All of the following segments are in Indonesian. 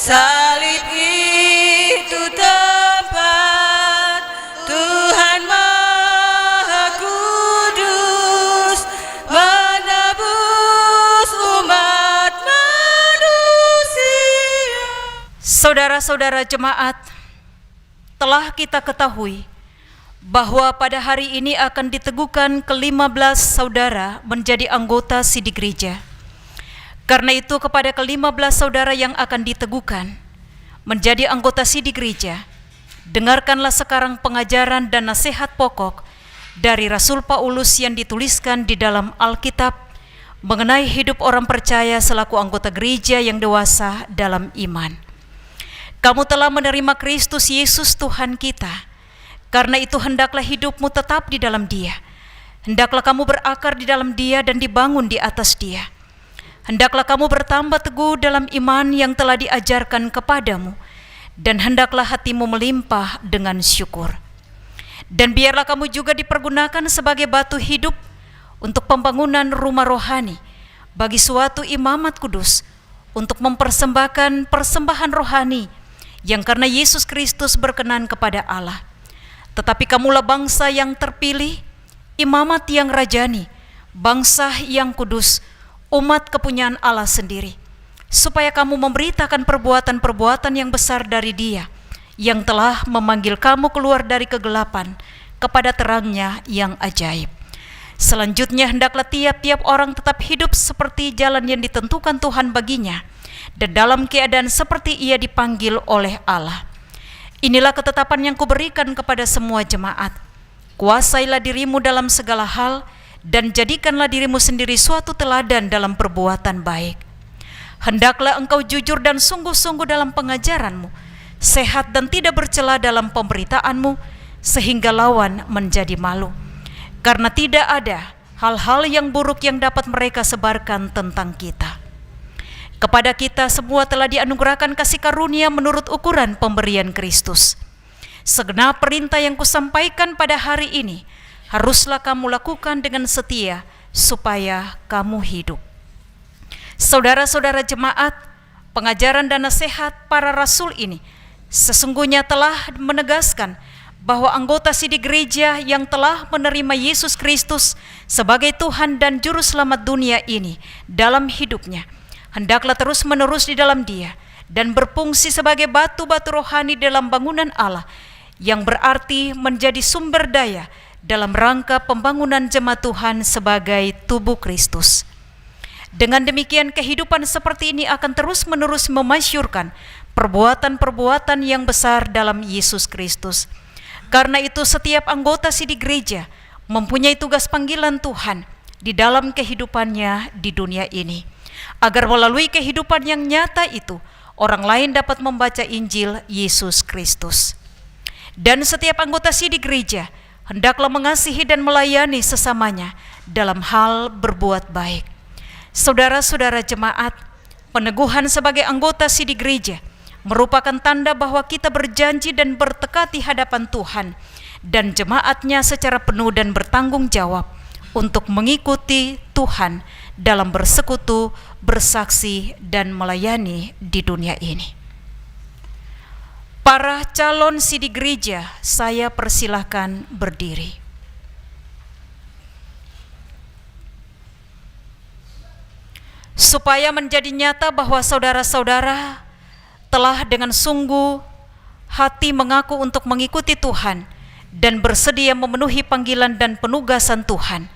Salib itu tempat Tuhan Maha Kudus menebus umat manusia. Saudara-saudara jemaat, telah kita ketahui bahwa pada hari ini akan diteguhkan ke-15 saudara menjadi anggota Sidik Gereja. Karena itu kepada ke-15 saudara yang akan diteguhkan menjadi anggota Sidik Gereja, dengarkanlah sekarang pengajaran dan nasihat pokok dari Rasul Paulus yang dituliskan di dalam Alkitab mengenai hidup orang percaya selaku anggota gereja yang dewasa dalam iman. Kamu telah menerima Kristus Yesus Tuhan kita. Karena itu hendaklah hidupmu tetap di dalam Dia. Hendaklah kamu berakar di dalam Dia dan dibangun di atas Dia. Hendaklah kamu bertambah teguh dalam iman yang telah diajarkan kepadamu, dan hendaklah hatimu melimpah dengan syukur. Dan biarlah kamu juga dipergunakan sebagai batu hidup untuk pembangunan rumah rohani bagi suatu imamat kudus, untuk mempersembahkan persembahan rohani yang karena Yesus Kristus berkenan kepada Allah. Tetapi kamulah bangsa yang terpilih, imamat yang rajani, bangsa yang kudus, umat kepunyaan Allah sendiri, supaya kamu memberitakan perbuatan-perbuatan yang besar dari Dia, yang telah memanggil kamu keluar dari kegelapan kepada terangnya yang ajaib. Selanjutnya hendaklah tiap-tiap orang tetap hidup seperti jalan yang ditentukan Tuhan baginya, dan dalam keadaan seperti ia dipanggil oleh Allah. Inilah ketetapan yang kuberikan kepada semua jemaat. Kuasailah dirimu dalam segala hal, dan jadikanlah dirimu sendiri suatu teladan dalam perbuatan baik. Hendaklah engkau jujur dan sungguh-sungguh dalam pengajaranmu, sehat dan tidak bercela dalam pemberitaanmu, sehingga lawan menjadi malu. Karena tidak ada hal-hal yang buruk yang dapat mereka sebarkan tentang kita. Kepada kita semua telah dianugerahkan kasih karunia menurut ukuran pemberian Kristus. Segenap perintah yang kusampaikan pada hari ini haruslah kamu lakukan dengan setia supaya kamu hidup. Saudara-saudara jemaat, pengajaran dan nasihat para rasul ini sesungguhnya telah menegaskan bahwa anggota Sidik Gereja yang telah menerima Yesus Kristus sebagai Tuhan dan Juru Selamat dunia ini dalam hidupnya, hendaklah terus-menerus di dalam Dia dan berfungsi sebagai batu-batu rohani dalam bangunan Allah, yang berarti menjadi sumber daya dalam rangka pembangunan jemaat Tuhan sebagai tubuh Kristus. Dengan demikian kehidupan seperti ini akan terus-menerus memasyurkan perbuatan-perbuatan yang besar dalam Yesus Kristus. Karena itu setiap anggota Sidik Gereja mempunyai tugas panggilan Tuhan di dalam kehidupannya di dunia ini, agar melalui kehidupan yang nyata itu orang lain dapat membaca Injil Yesus Kristus. Dan setiap anggota Sidik Gereja hendaklah mengasihi dan melayani sesamanya dalam hal berbuat baik. Saudara-saudara jemaat, peneguhan sebagai anggota Sidik Gereja merupakan tanda bahwa kita berjanji dan bertekad di hadapan Tuhan dan jemaatnya secara penuh dan bertanggung jawab untuk mengikuti Tuhan dalam bersekutu, bersaksi, dan melayani di dunia ini. Para calon Sidik Gereja, saya persilahkan berdiri. Supaya menjadi nyata bahwa saudara-saudara telah dengan sungguh hati mengaku untuk mengikuti Tuhan dan bersedia memenuhi panggilan dan penugasan Tuhan,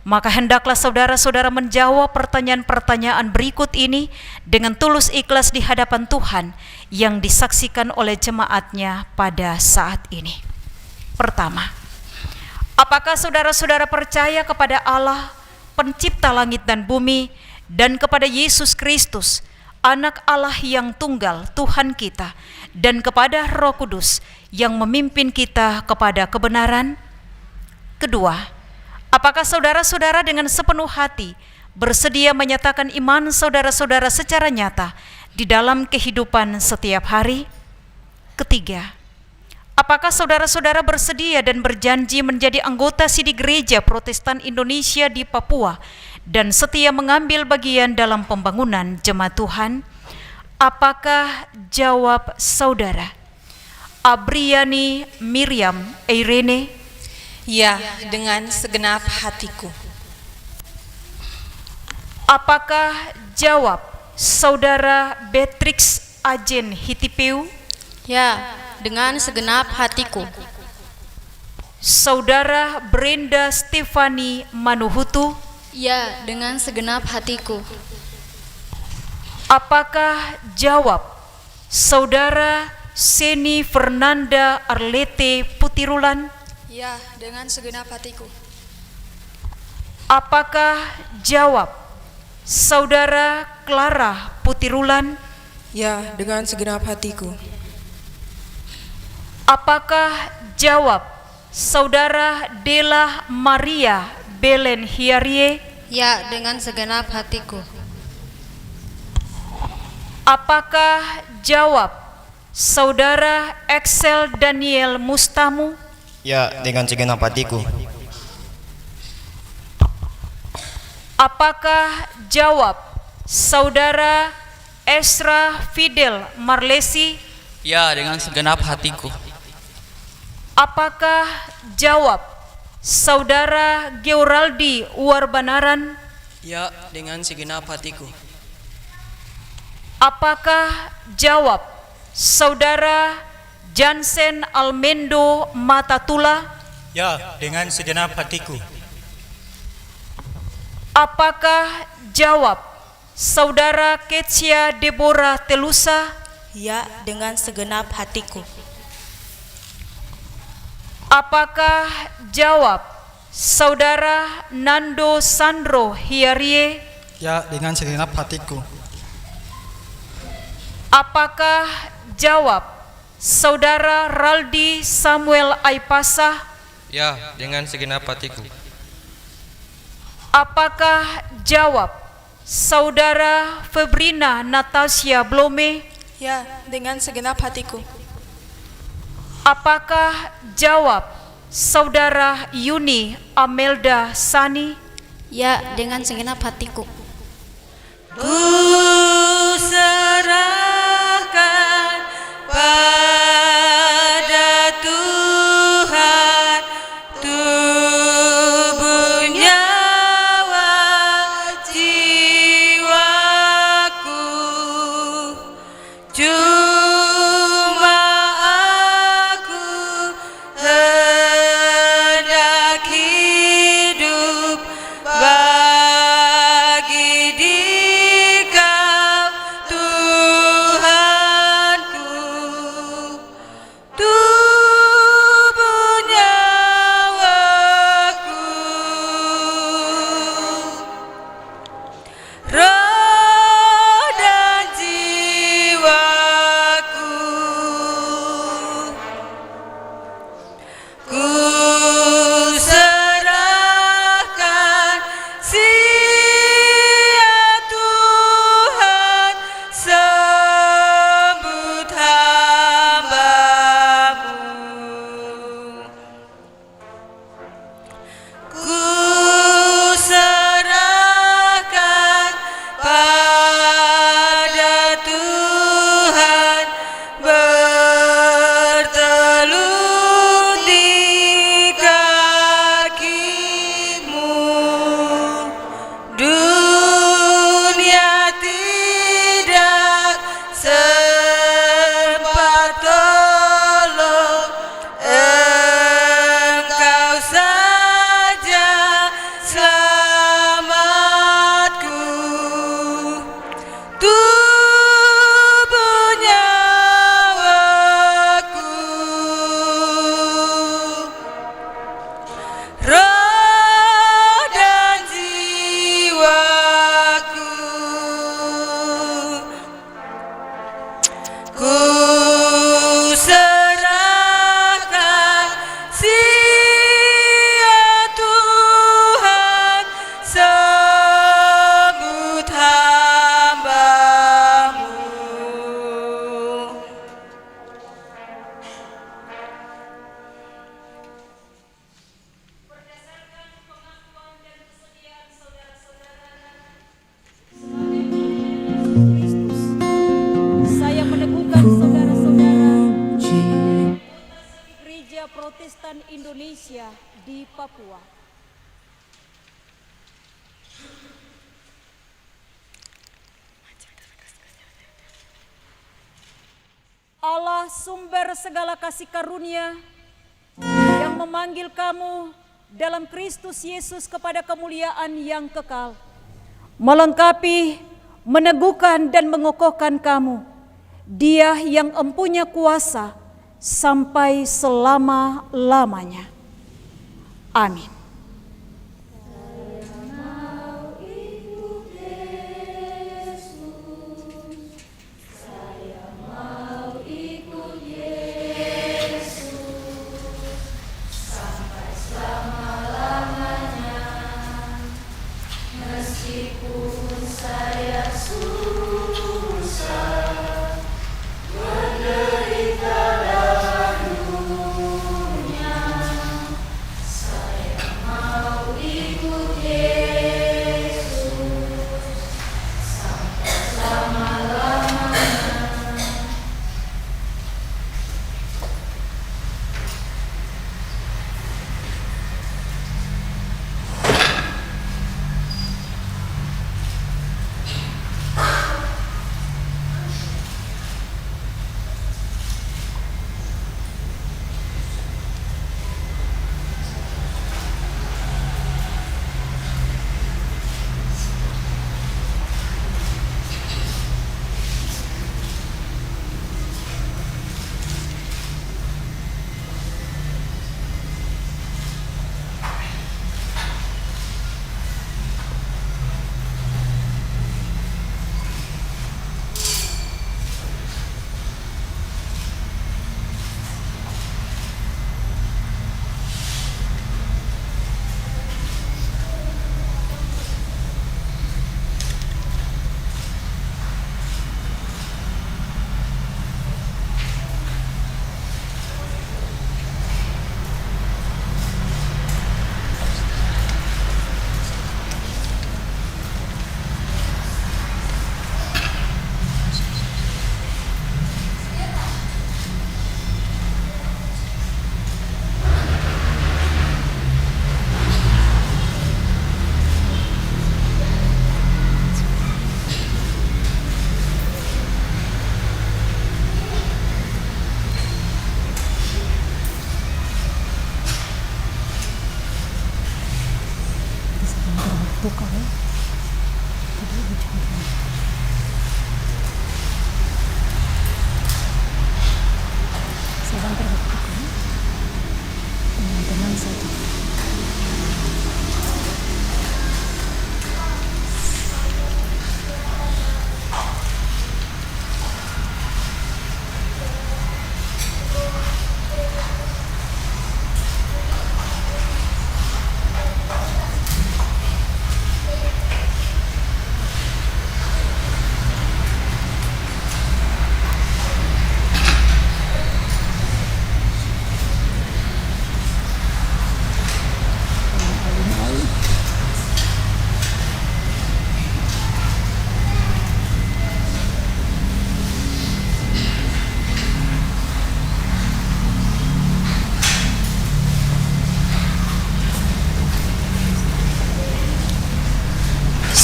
maka hendaklah saudara-saudara menjawab pertanyaan-pertanyaan berikut ini dengan tulus ikhlas di hadapan Tuhan yang disaksikan oleh jemaatnya pada saat ini. Pertama, apakah saudara-saudara percaya kepada Allah, pencipta langit dan bumi, dan kepada Yesus Kristus, Anak Allah yang tunggal, Tuhan kita, dan kepada Roh Kudus yang memimpin kita kepada kebenaran? Kedua, apakah saudara-saudara dengan sepenuh hati bersedia menyatakan iman saudara-saudara secara nyata di dalam kehidupan setiap hari? Ketiga, apakah saudara-saudara bersedia dan berjanji menjadi anggota Sidik Gereja Protestan Indonesia di Papua dan setia mengambil bagian dalam pembangunan jemaat Tuhan? Apakah jawab saudara? Abriani Miriam Eirene? Ya, dengan segenap hatiku. Apakah jawab saudara Beatrix Ajen Hitipeu? Ya, dengan segenap hatiku. Saudara Brenda Stefani Manuhutu? Ya, dengan segenap hatiku. Apakah jawab saudara Seni Fernanda Arlete Putirulan? Ya, dengan segenap hatiku. Apakah jawab saudara Clara Putirulan? Ya, dengan segenap hatiku. Apakah jawab saudara Dela Maria Belen Hiarie? Ya, dengan segenap hatiku. Apakah jawab saudara Excel Daniel Mustamu? Ya, dengan segenap hatiku. Apakah jawab saudara Esra Fidel Marlesi? Ya, dengan segenap hatiku. Apakah jawab saudara Georaldi Uwarbanaran? Ya, dengan segenap hatiku. Apakah jawab saudara Jansen Almendo Matatula? Ya, dengan segenap hatiku. Apakah jawab saudara Ketsia Deborah Telusa? Ya, dengan segenap hatiku. Apakah jawab saudara Nando Sandro Hiarie? Ya, dengan segenap hatiku. Apakah jawab saudara Raldi Samuel Aipasa? Ya, dengan segenap hatiku. Apakah jawab saudara Febrina Natasha Blome? Ya, dengan segenap hatiku. Apakah jawab saudara Yuni Amelda Sani? Ya, dengan segenap hatiku. Ku serahkan pada Tuhan tubuh, nyawa, jiwaku. Cuma aku hendak hidup bagi Dikau, mendengarkan saudara-saudara Gereja Protestan Indonesia di Papua. Allah sumber segala kasih karunia yang memanggil kamu dalam Kristus Yesus kepada kemuliaan yang kekal, melengkapi, meneguhkan dan mengokohkan kamu. Dia yang empunya kuasa sampai selama-lamanya. Amin.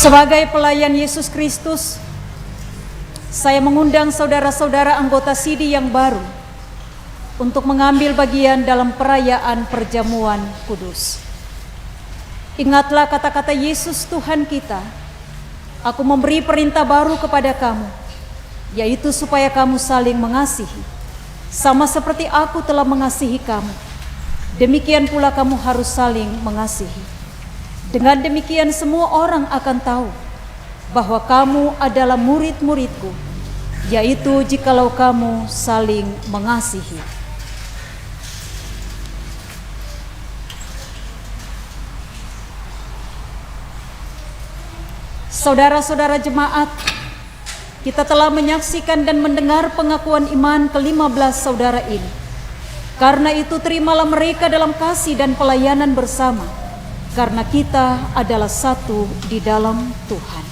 Sebagai pelayan Yesus Kristus, saya mengundang saudara-saudara anggota SIDI yang baru untuk mengambil bagian dalam perayaan perjamuan kudus. Ingatlah kata-kata Yesus Tuhan kita, "Aku memberi perintah baru kepada kamu, yaitu supaya kamu saling mengasihi. Sama seperti aku telah mengasihi kamu, demikian pula kamu harus saling mengasihi. Dengan demikian semua orang akan tahu bahwa kamu adalah murid-muridku, yaitu jikalau kamu saling mengasihi." Saudara-saudara jemaat, kita telah menyaksikan dan mendengar pengakuan iman ke-15 saudara ini. Karena itu terimalah mereka dalam kasih dan pelayanan bersama, karena kita adalah satu di dalam Tuhan.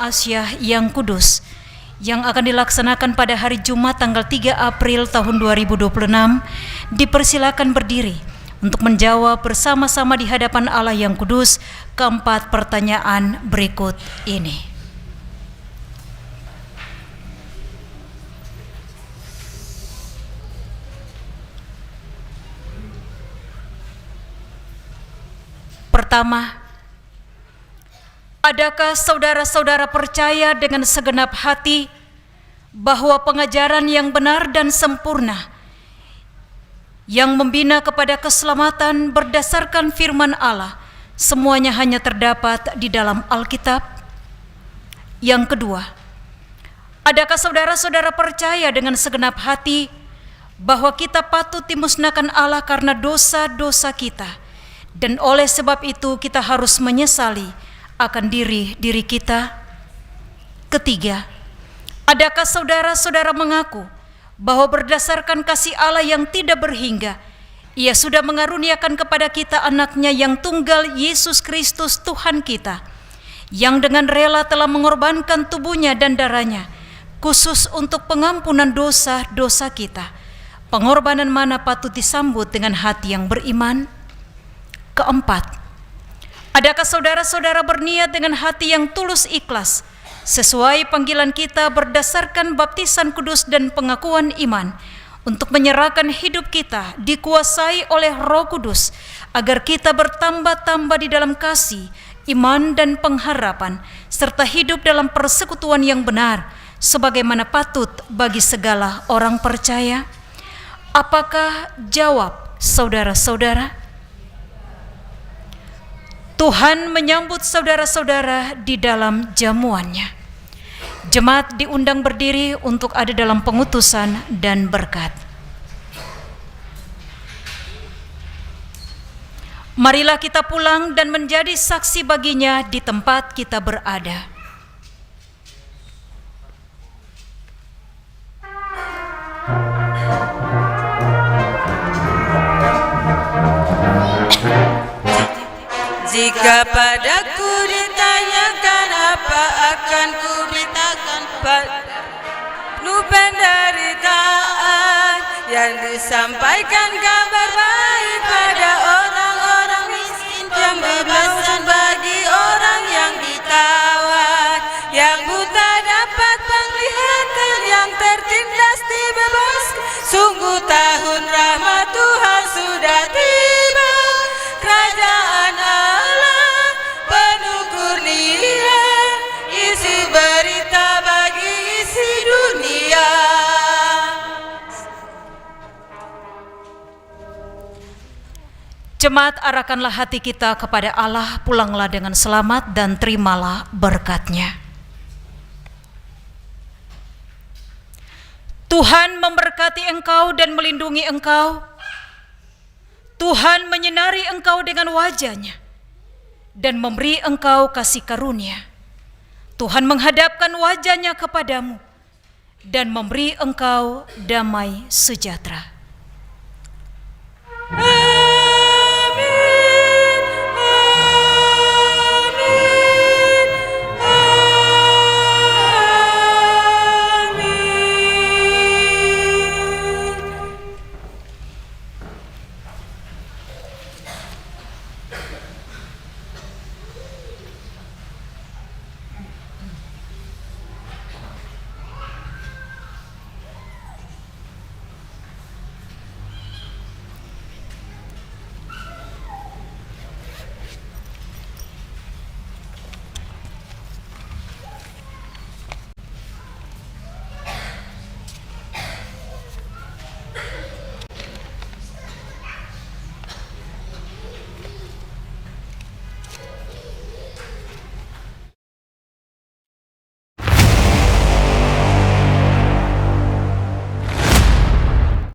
Asyah yang kudus yang akan dilaksanakan pada hari Jumat tanggal 3 April tahun 2026 dipersilakan berdiri untuk menjawab bersama-sama di hadapan Allah yang kudus keempat pertanyaan berikut ini. Pertama, adakah saudara-saudara percaya dengan segenap hati bahwa pengajaran yang benar dan sempurna yang membina kepada keselamatan berdasarkan firman Allah semuanya hanya terdapat di dalam Alkitab? Yang kedua, adakah saudara-saudara percaya dengan segenap hati bahwa kita patut dimusnahkan Allah karena dosa-dosa kita, dan oleh sebab itu kita harus menyesali akan diri kita? Ketiga, adakah saudara-saudara mengaku bahwa berdasarkan kasih Allah yang tidak berhingga, Ia sudah mengaruniakan kepada kita anaknya yang tunggal, Yesus Kristus Tuhan kita, yang dengan rela telah mengorbankan tubuhnya dan darahnya khusus untuk pengampunan dosa-dosa kita? Pengorbanan mana patut disambut dengan hati yang beriman? Keempat, adakah saudara-saudara berniat dengan hati yang tulus ikhlas sesuai panggilan kita berdasarkan baptisan kudus dan pengakuan iman untuk menyerahkan hidup kita dikuasai oleh Roh Kudus agar kita bertambah-tambah di dalam kasih, iman dan pengharapan serta hidup dalam persekutuan yang benar sebagaimana patut bagi segala orang percaya? Apakah jawab saudara-saudara? Tuhan menyambut saudara-saudara di dalam jamuannya. Jemaat diundang berdiri untuk ada dalam pengutusan dan berkat. Marilah kita pulang dan menjadi saksi baginya di tempat kita berada. Jika padaku ditanyakan apa akan ku beritakan penuh penderitaan yang disampaikan kabar baik pada orang-orang miskin, pembebasan bagi orang yang ditawan, yang buta dapat penglihatan, yang tertindas dibebaskan. Sungguh tahun rahmat Tuhan sudah tiba, kerajaan Allah penuh kurnia, isi berita bagi isi dunia. Jemaat, arahkanlah hati kita kepada Allah, pulanglah dengan selamat dan terimalah berkat-Nya. Tuhan memberkati engkau dan melindungi engkau. Tuhan menyinari engkau dengan wajah-Nya dan memberi engkau kasih karunia. Tuhan menghadapkan wajah-Nya kepadamu dan memberi engkau damai sejahtera.